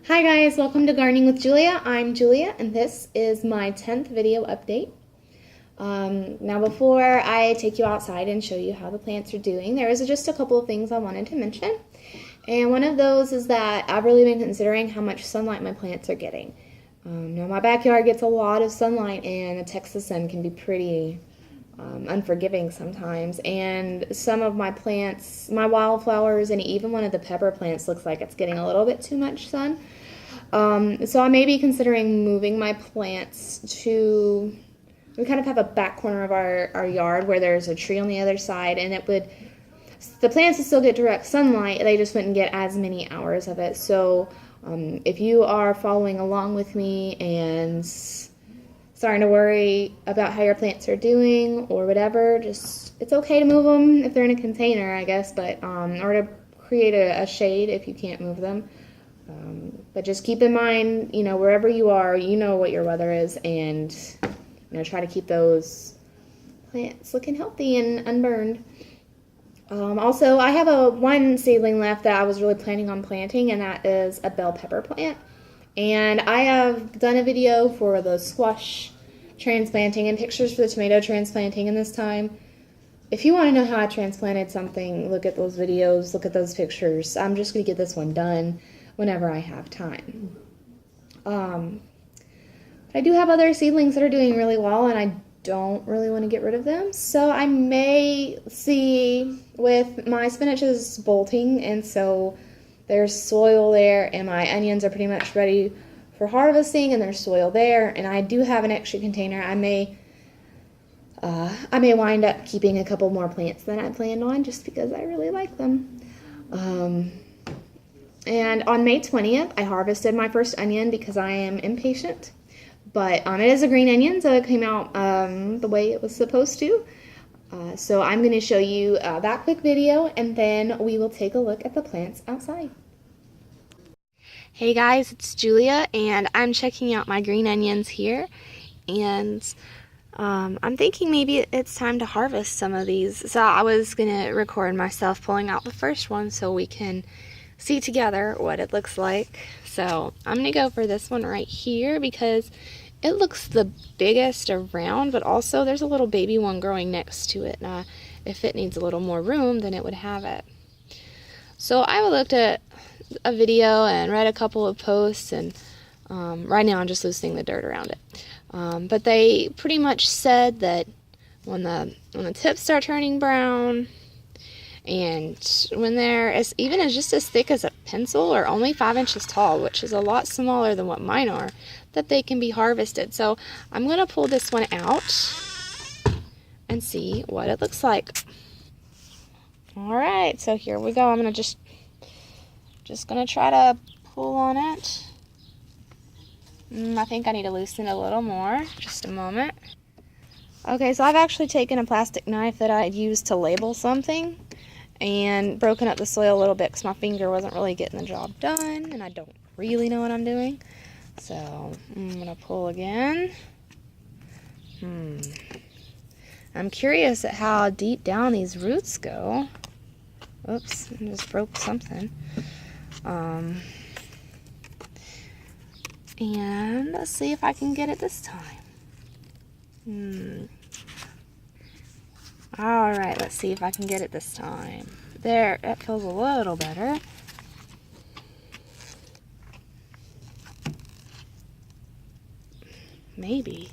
Hi guys, welcome to Gardening with Julia. I'm Julia and this is my 10th video update. Now before I take you outside and show you how the plants are doing, there is just a couple of things I wanted to mention. And one of those is that I've really been considering how much sunlight my plants are getting. Now my backyard gets a lot of sunlight and the Texas sun can be pretty unforgiving sometimes, and some of my plants, my wildflowers, and even one of the pepper plants looks like it's getting a little bit too much sun. So I may be considering moving my plants to, we kind of have a back corner of our yard where there's a tree on the other side, and the plants would still get direct sunlight, they just wouldn't get as many hours of it. So if you are following along with me and starting to worry about how your plants are doing or whatever, it's okay to move them if they're in a container, I guess, but or to create a shade if you can't move them. But just keep in mind, wherever you are, you know what your weather is, and try to keep those plants looking healthy and unburned. Also, I have one seedling left that I was really planning on planting, and that is a bell pepper plant. And I have done a video for the squash transplanting and pictures for the tomato transplanting, and this time, if you want to know how I transplanted something, look at those videos, look at those pictures. I'm just going to get this one done whenever I have time. But I do have other seedlings that are doing really well, and I don't really want to get rid of them. So I may see, with my spinach is bolting, and so there's soil there, and my onions are pretty much ready for harvesting, and there's soil there, and I do have an extra container. I may wind up keeping a couple more plants than I planned on, just because I really like them. And on May 20th, I harvested my first onion because I am impatient. But it is a green onion, so it came out the way it was supposed to. So I'm going to show you that quick video, and then we will take a look at the plants outside. Hey guys, it's Julia, and I'm checking out my green onions here. And I'm thinking maybe it's time to harvest some of these. So I was going to record myself pulling out the first one so we can see together what it looks like. So I'm going to go for this one right here because it looks the biggest around, but also there's a little baby one growing next to it. Now, if it needs a little more room, then it would have it. So I looked at a video and read a couple of posts, and right now I'm just loosening the dirt around it. But they pretty much said that when the tips start turning brown, and when they're even just as thick as a pencil or only 5 inches tall, which is a lot smaller than what mine are, that they can be harvested. So I'm going to pull this one out and see what it looks like. Alright, so here we go. I'm going to just going to try to pull on it. I think I need to loosen it a little more. Just a moment. Okay, so I've actually taken a plastic knife that I'd used to label something and broken up the soil a little bit because my finger wasn't really getting the job done, and I don't really know what I'm doing. So I'm going to pull again. I'm curious at how deep down these roots go. Oops, I just broke something. And let's see if I can get it this time. Alright, let's see if I can get it this time. There, that feels a little better. Maybe.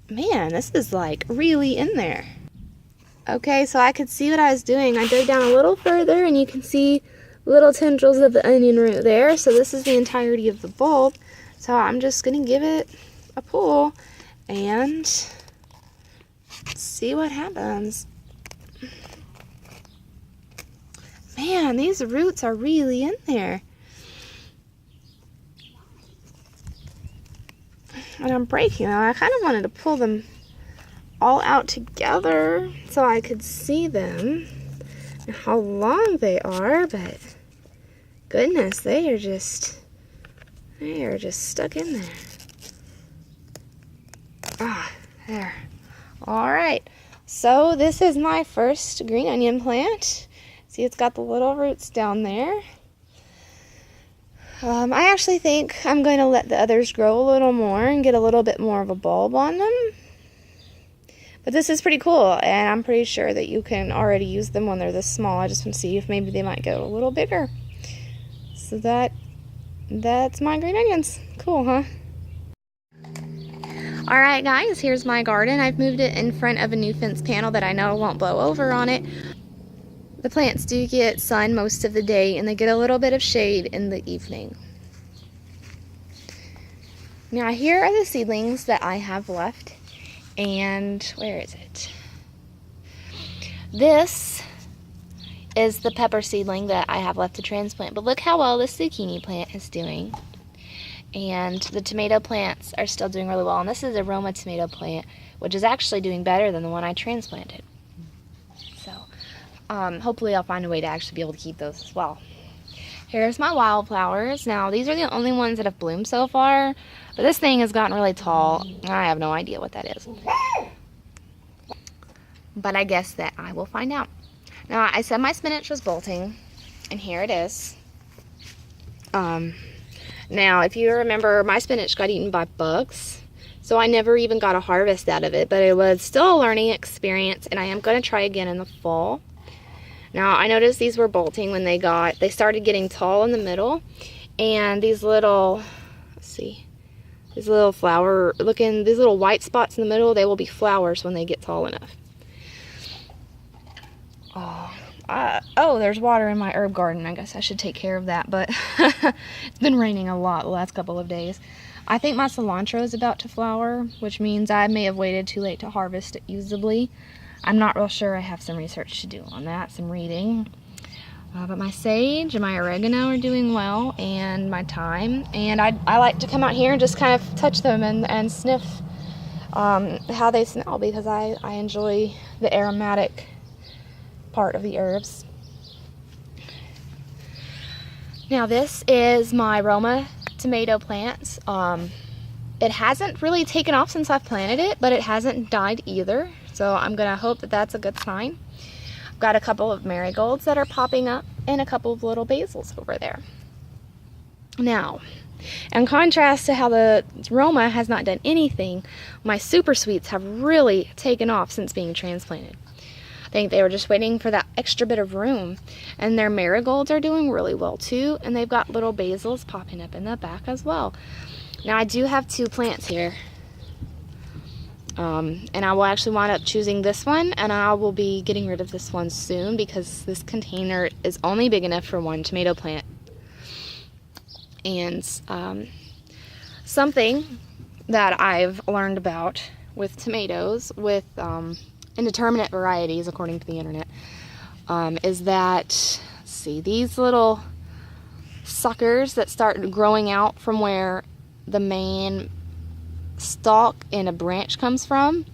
Man, this is like really in there. Okay, so I could see what I was doing. I dug down a little further, and you can see little tendrils of the onion root there. So this is the entirety of the bulb. So I'm just going to give it a pull and see what happens. Man, these roots are really in there. And I'm breaking them. I kind of wanted to pull them all out together so I could see them and how long they are, but goodness, they are just stuck in there. There. Alright, so this is my first green onion plant. See, it's got the little roots down there. I actually think I'm going to let the others grow a little more and get a little bit more of a bulb on them. But this is pretty cool, and I'm pretty sure that you can already use them when they're this small. I just want to see if maybe they might go a little bigger. So that's my green onions. Cool, huh? Alright guys, here's my garden. I've moved it in front of a new fence panel that I know won't blow over on it. The plants do get sun most of the day, and they get a little bit of shade in the evening. Now here are the seedlings that I have left, and where is it? This is the pepper seedling that I have left to transplant, but look how well this zucchini plant is doing. And the tomato plants are still doing really well, and this is a Roma tomato plant, which is actually doing better than the one I transplanted. So hopefully I'll find a way to actually be able to keep those as well. Here's my wildflowers. Now these are the only ones that have bloomed so far, but this thing has gotten really tall. I have no idea what that is, but I guess that I will find out. Now I said my spinach was bolting, and here it is. Now if you remember, my spinach got eaten by bugs, so I never even got a harvest out of it, but it was still a learning experience, and I am going to try again in the fall. Now I noticed these were bolting when they started getting tall in the middle, and these little, let's see, these little flower looking, these little white spots in the middle, they will be flowers when they get tall enough. Oh, there's water in my herb garden. I guess I should take care of that, but it's been raining a lot the last couple of days. I think my cilantro is about to flower, which means I may have waited too late to harvest it usably. I'm not real sure. I have some research to do on that, some reading. But my sage and my oregano are doing well, and my thyme. And I like to come out here and just kind of touch them and sniff how they smell, because I enjoy the aromatic part of the herbs. Now this is my Roma tomato plants. It hasn't really taken off since I've planted it, but it hasn't died either, so I'm gonna hope that that's a good sign. I've got a couple of marigolds that are popping up and a couple of little basils over there. Now, in contrast to how the Roma has not done anything, my super sweets have really taken off since being transplanted. I think they were just waiting for that extra bit of room, and their marigolds are doing really well too, and they've got little basils popping up in the back as well. Now I do have two plants here, and I will actually wind up choosing this one, and I will be getting rid of this one soon because this container is only big enough for one tomato plant. And something that I've learned about with tomatoes, with indeterminate varieties according to the internet, is that, let's see, these little suckers that start growing out from where the main stalk in a branch comes from,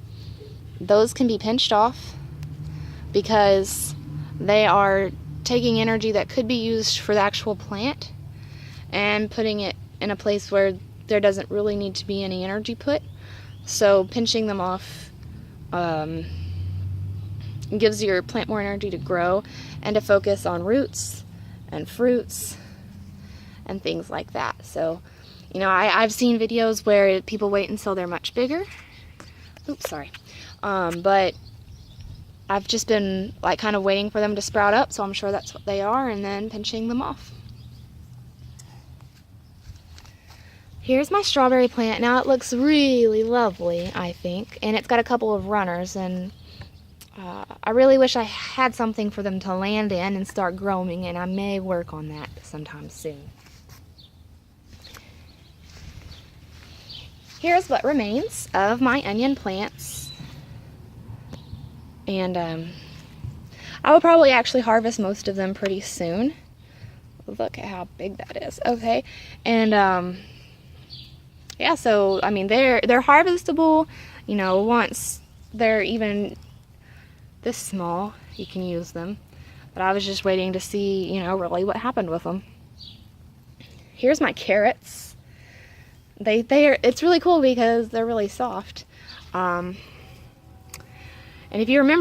those can be pinched off because they are taking energy that could be used for the actual plant and putting it in a place where there doesn't really need to be any energy put. So pinching them off gives your plant more energy to grow and to focus on roots and fruits and things like that. So, you know, I've seen videos where people wait until they're much bigger. Oops, sorry. But I've just been like kind of waiting for them to sprout up, so I'm sure that's what they are, and then pinching them off. Here's my strawberry plant. Now it looks really lovely, I think, and it's got a couple of runners, and I really wish I had something for them to land in and start growing, and I may work on that sometime soon. Here's what remains of my onion plants, and I will probably actually harvest most of them pretty soon. Look at how big that is. Okay, and yeah, so I mean they're harvestable, you know, once they're even this small, you can use them. But I was just waiting to see, you know, really what happened with them. Here's my carrots. It's really cool because they're really soft. And if you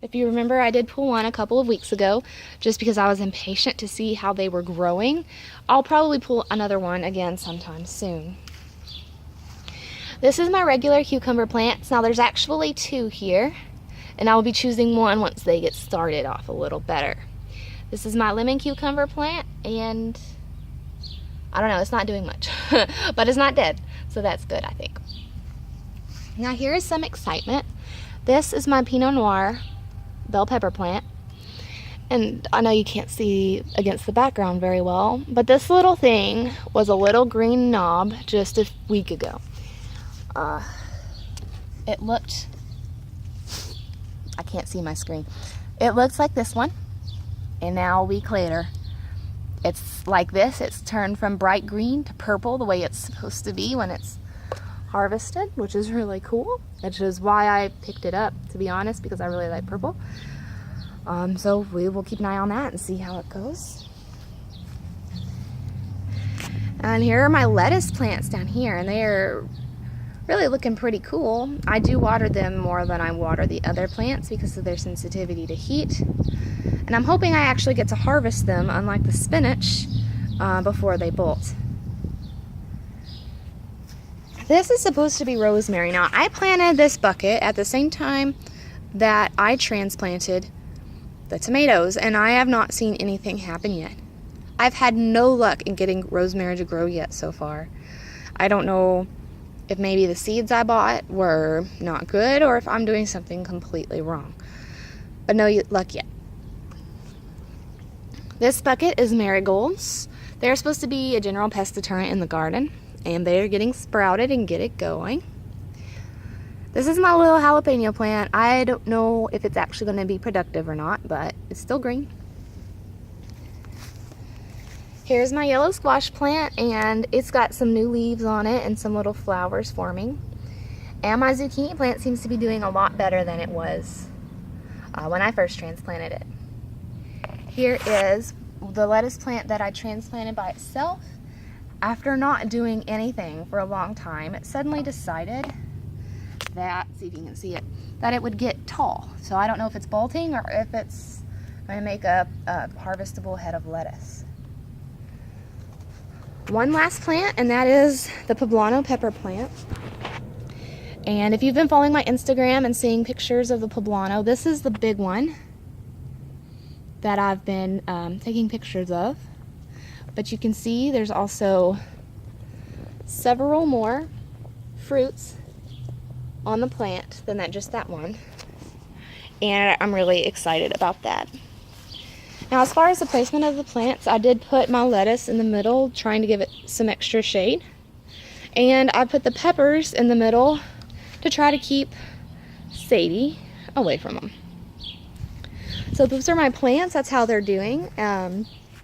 If you remember, I did pull one a couple of weeks ago just because I was impatient to see how they were growing. I'll probably pull another one again sometime soon. This is my regular cucumber plants. Now there's actually 2 here, and I will be choosing one once they get started off a little better. This is my lemon cucumber plant, and I don't know, it's not doing much, but it's not dead, so that's good, I think. Now here is some excitement. This is my Pinot Noir bell pepper plant, and I know you can't see against the background very well, but this little thing was a little green knob just a week ago. It looked, I can't see my screen, it looks like this one, and now a week later it's like this. It's turned from bright green to purple, the way it's supposed to be when it's harvested, which is really cool, which is why I picked it up, to be honest, because I really like purple. So we will keep an eye on that and see how it goes. And here are my lettuce plants down here, and they are really looking pretty cool. I do water them more than I water the other plants because of their sensitivity to heat, and I'm hoping I actually get to harvest them, unlike the spinach, before they bolt. This is supposed to be rosemary. Now, I planted this bucket at the same time that I transplanted the tomatoes, and I have not seen anything happen yet. I've had no luck in getting rosemary to grow yet so far. I don't know if maybe the seeds I bought were not good or if I'm doing something completely wrong. But no luck yet. This bucket is marigolds. They're supposed to be a general pest deterrent in the garden, and they're getting sprouted and get it going. This is my little jalapeno plant. I don't know if it's actually going to be productive or not, but it's still green. Here's my yellow squash plant, and it's got some new leaves on it and some little flowers forming. And my zucchini plant seems to be doing a lot better than it was when I first transplanted it. Here is the lettuce plant that I transplanted by itself. After not doing anything for a long time, it suddenly decided that, see if you can see it, that it would get tall. So I don't know if it's bolting or if it's going to make a harvestable head of lettuce. One last plant, and that is the poblano pepper plant. And if you've been following my Instagram and seeing pictures of the poblano, this is the big one that I've been taking pictures of. But you can see there's also several more fruits on the plant than just that one. And I'm really excited about that. Now, as far as the placement of the plants, I did put my lettuce in the middle, trying to give it some extra shade. And I put the peppers in the middle to try to keep Sadie away from them. So those are my plants. That's how they're doing.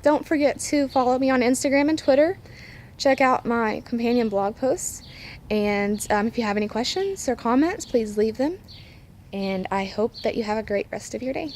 Don't forget to follow me on Instagram and Twitter. Check out my companion blog posts. And if you have any questions or comments, please leave them. And I hope that you have a great rest of your day.